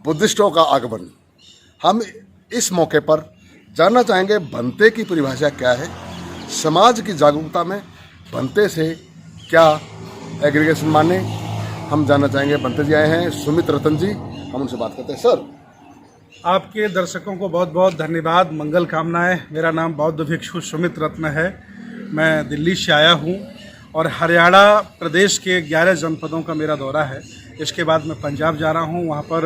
बुद्धिस्टों का आगमन। हम इस मौके पर जानना चाहेंगे भंते की परिभाषा क्या है, समाज की जागरूकता में भंते से क्या एग्रीगेशन माने, हम जानना चाहेंगे। भंते जी आए हैं, सुमित रतन जी, हम उनसे बात करते हैं। सर, आपके दर्शकों को बहुत बहुत धन्यवाद, मंगल कामनाएं। मेरा नाम बौद्ध भिक्षु सुमित रत्न है। मैं दिल्ली से आया हूं और हरियाणा प्रदेश के 11 जनपदों का मेरा दौरा है। इसके बाद मैं पंजाब जा रहा हूं, वहां पर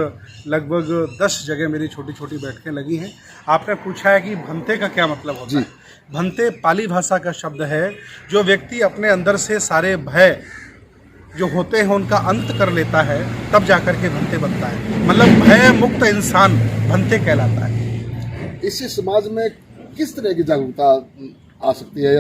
लगभग 10 जगह मेरी छोटी छोटी बैठकें लगी हैं। आपने पूछा है कि भंते का क्या मतलब होता है। भंते पाली भाषा का शब्द है। जो व्यक्ति अपने अंदर से सारे भय जो होते हैं उनका अंत कर लेता है, तब जाकर के भंते बनता है। मतलब भय मुक्त इंसान भंते कहलाता है। इससे समाज में किस तरह की जागरूकता आ सकती है?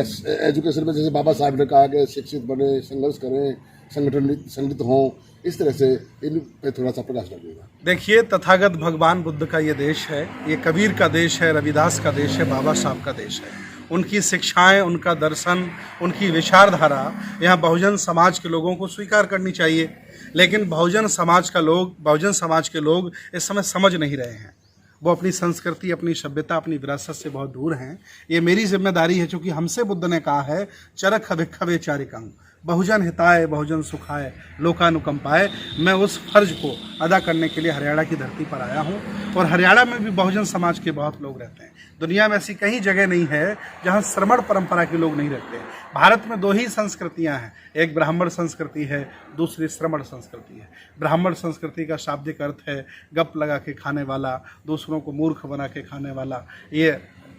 एजुकेशन में जैसे बाबा साहब ने कहा कि शिक्षित बने, संघर्ष करें, संगठित हों, इस तरह से इन पे थोड़ा सा प्रकाश डालिएगा। देखिए, तथागत भगवान बुद्ध का ये देश है, ये कबीर का देश है, रविदास का देश है, बाबा साहब का देश है। उनकी शिक्षाएं, उनका दर्शन, उनकी विचारधारा यहाँ बहुजन समाज के लोगों को स्वीकार करनी चाहिए। लेकिन बहुजन समाज के लोग इस समय समझ नहीं रहे हैं। वो अपनी संस्कृति, अपनी सभ्यता, अपनी विरासत से बहुत दूर हैं। ये मेरी जिम्मेदारी है, क्योंकि हमसे बुद्ध ने कहा है चरक भिक्षवे चारिकं, बहुजन हिताय बहुजन सुखाय लोकानुकंपाय। मैं उस फर्ज को अदा करने के लिए हरियाणा की धरती पर आया हूँ। और हरियाणा में भी बहुजन समाज के बहुत लोग रहते हैं। दुनिया में ऐसी कहीं जगह नहीं है जहाँ श्रमण परंपरा के लोग नहीं रहते। भारत में 2 ही संस्कृतियाँ हैं, एक ब्राह्मण संस्कृति है, दूसरी श्रमण संस्कृति है। ब्राह्मण संस्कृति का शाब्दिक अर्थ है गप लगा के खाने वाला, दूसरों को मूर्ख बना के खाने वाला, ये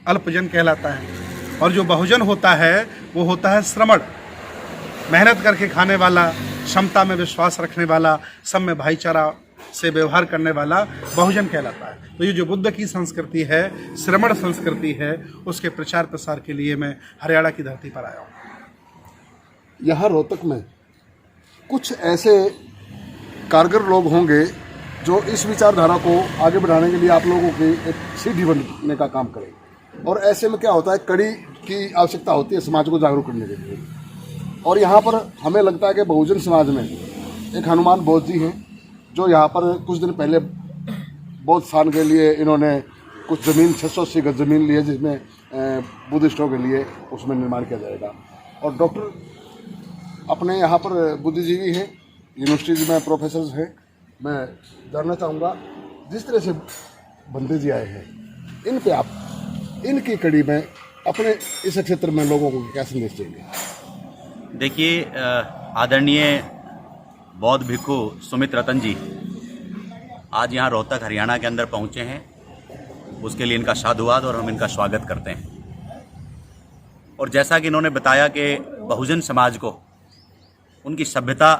अल्पजन कहलाता है। और जो बहुजन होता है वो होता है श्रमण, मेहनत करके खाने वाला, क्षमता में विश्वास रखने वाला, सब में भाईचारा से व्यवहार करने वाला बहुजन कहलाता है। तो ये जो बुद्ध की संस्कृति है, श्रमण संस्कृति है, उसके प्रचार प्रसार के लिए मैं हरियाणा की धरती पर आया हूँ। यहाँ रोहतक में कुछ ऐसे कारगर लोग होंगे जो इस विचारधारा को आगे बढ़ाने के लिए आप लोगों की एक सीढ़ी बनने का काम करें। और ऐसे में क्या होता है, कड़ी की आवश्यकता होती है समाज को जागरूक करने के लिए। और यहाँ पर हमें लगता है कि बहुजन समाज में एक हनुमान बौद्ध जी हैं, जो यहाँ पर कुछ दिन पहले बौद्ध स्थान के लिए इन्होंने कुछ ज़मीन 680 गज ज़मीन ली है, जिसमें बुद्धिस्टों के लिए उसमें निर्माण किया जाएगा। और डॉक्टर अपने यहाँ पर बुद्धिजीवी हैं, यूनिवर्सिटीज़ में प्रोफेसर हैं। मैं जानना चाहूँगा, जिस तरह से भंते जी आए हैं, इन पे आप इनकी कड़ी में अपने इस क्षेत्र में लोगों को क्या संदेश देंगे? देखिए, आदरणीय बौद्ध भिक्षु सुमित रतन जी आज यहाँ रोहतक हरियाणा के अंदर पहुँचे हैं। उसके लिए इनका साधुवाद और हम इनका स्वागत करते हैं। और जैसा कि इन्होंने बताया कि बहुजन समाज को उनकी सभ्यता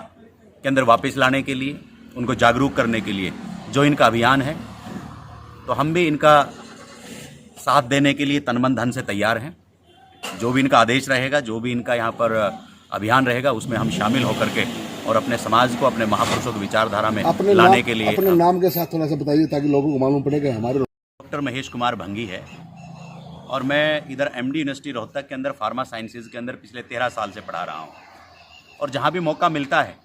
के अंदर वापस लाने के लिए, उनको जागरूक करने के लिए जो इनका अभियान है, तो हम भी इनका साथ देने के लिए तन मन धन से तैयार हैं। जो भी इनका आदेश रहेगा, जो भी इनका यहाँ पर अभियान रहेगा, उसमें हम शामिल होकर के और अपने समाज को अपने महापुरुषों की विचारधारा में लाने के लिए। अपने नाम के साथ थोड़ा सा बताइए ताकि लोगों को मालूम पड़े कि हमारे। डॉक्टर महेश कुमार भंगी है और मैं इधर एमडी यूनिवर्सिटी रोहतक के अंदर फार्मा साइंसेज के अंदर पिछले 13 साल से पढ़ा रहा हूँ। और जहाँ भी मौका मिलता है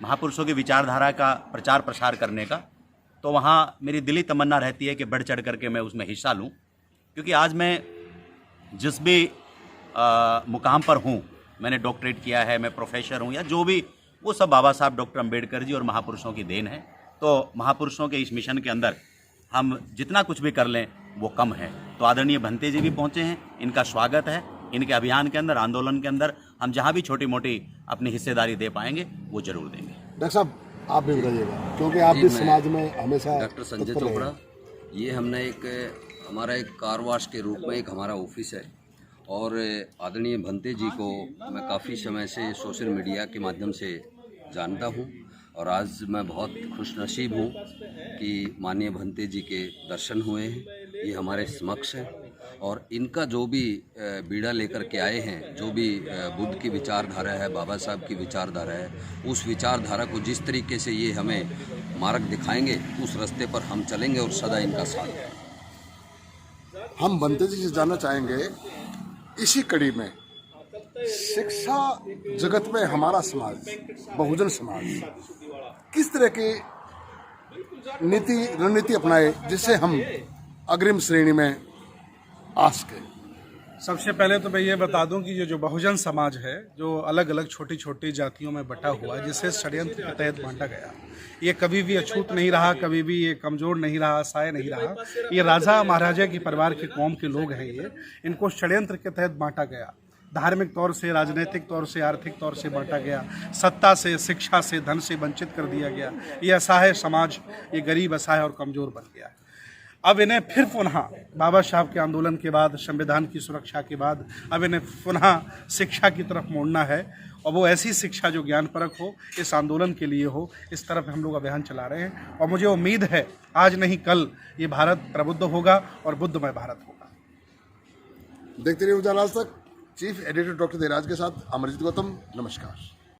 महापुरुषों की विचारधारा का प्रचार प्रसार करने का, तो वहाँ मेरी दिली तमन्ना रहती है कि बढ़ चढ़ करके मैं उसमें हिस्सा लूँ। क्योंकि आज मैं जिस भी मुकाम पर हूँ, मैंने डॉक्टरेट किया है, मैं प्रोफेसर हूँ या जो भी, वो सब बाबा साहब डॉक्टर अंबेडकर जी और महापुरुषों की देन है। तो महापुरुषों के इस मिशन के अंदर हम जितना कुछ भी कर लें वो कम है। तो आदरणीय भंते जी भी पहुँचे हैं, इनका स्वागत है। इनके अभियान के अंदर, आंदोलन के अंदर हम जहाँ भी छोटी मोटी अपनी हिस्सेदारी दे पाएंगे वो जरूर देंगे। डॉक्टर साहब, आप भी बताइएगा, क्योंकि आप भी समाज में हमेशा। डॉक्टर संजय चोपड़ा, ये हमने हमारा एक कारवाश के रूप में एक हमारा ऑफिस है। और आदरणीय भंते जी को मैं काफ़ी समय से सोशल मीडिया के माध्यम से जानता हूँ। और आज मैं बहुत खुशनसीब हूँ कि माननीय भंते जी के दर्शन हुए हैं, ये हमारे समक्ष हैं। और इनका जो भी बीड़ा लेकर के आए हैं, जो भी बुद्ध की विचारधारा है, बाबा साहब की विचारधारा है, उस विचारधारा को जिस तरीके से ये हमें मार्ग दिखाएंगे, उस रास्ते पर हम चलेंगे और सदा इनका साथ देंगे। हम भंते जी से जानना चाहेंगे, इसी कड़ी में शिक्षा जगत में हमारा समाज, बहुजन समाज, किस तरह की नीति रणनीति अपनाए जिससे हम अग्रिम श्रेणी में आ सके। सबसे पहले तो मैं ये बता दूं कि ये जो बहुजन समाज है, जो अलग अलग छोटी छोटी जातियों में बटा हुआ है, जिसे षड्यंत्र के तहत बांटा गया, ये कभी भी अछूत नहीं रहा, कभी भी ये कमजोर नहीं रहा, असहाय नहीं रहा। ये राजा महाराजा की परिवार के कौम के लोग हैं। ये इनको षड्यंत्र के तहत बांटा गया, धार्मिक तौर से, राजनीतिक तौर से, आर्थिक तौर से बांटा गया, सत्ता से, शिक्षा से, धन से वंचित कर दिया गया। ये असहाय समाज, ये गरीब, असहाय और कमजोर बन गया। अब इन्हें फिर पुनः बाबा साहब के आंदोलन के बाद, संविधान की सुरक्षा के बाद, अब इन्हें पुनः शिक्षा की तरफ मोड़ना है, और वो ऐसी शिक्षा जो ज्ञानपरक हो, इस आंदोलन के लिए हो। इस तरफ हम लोग अभियान चला रहे हैं और मुझे उम्मीद है आज नहीं कल ये भारत प्रबुद्ध होगा और बुद्धमय भारत होगा। देखते रहिए उजाला आज तक। चीफ एडिटर डॉक्टर देराज के साथ अमरजीत गौतम, नमस्कार।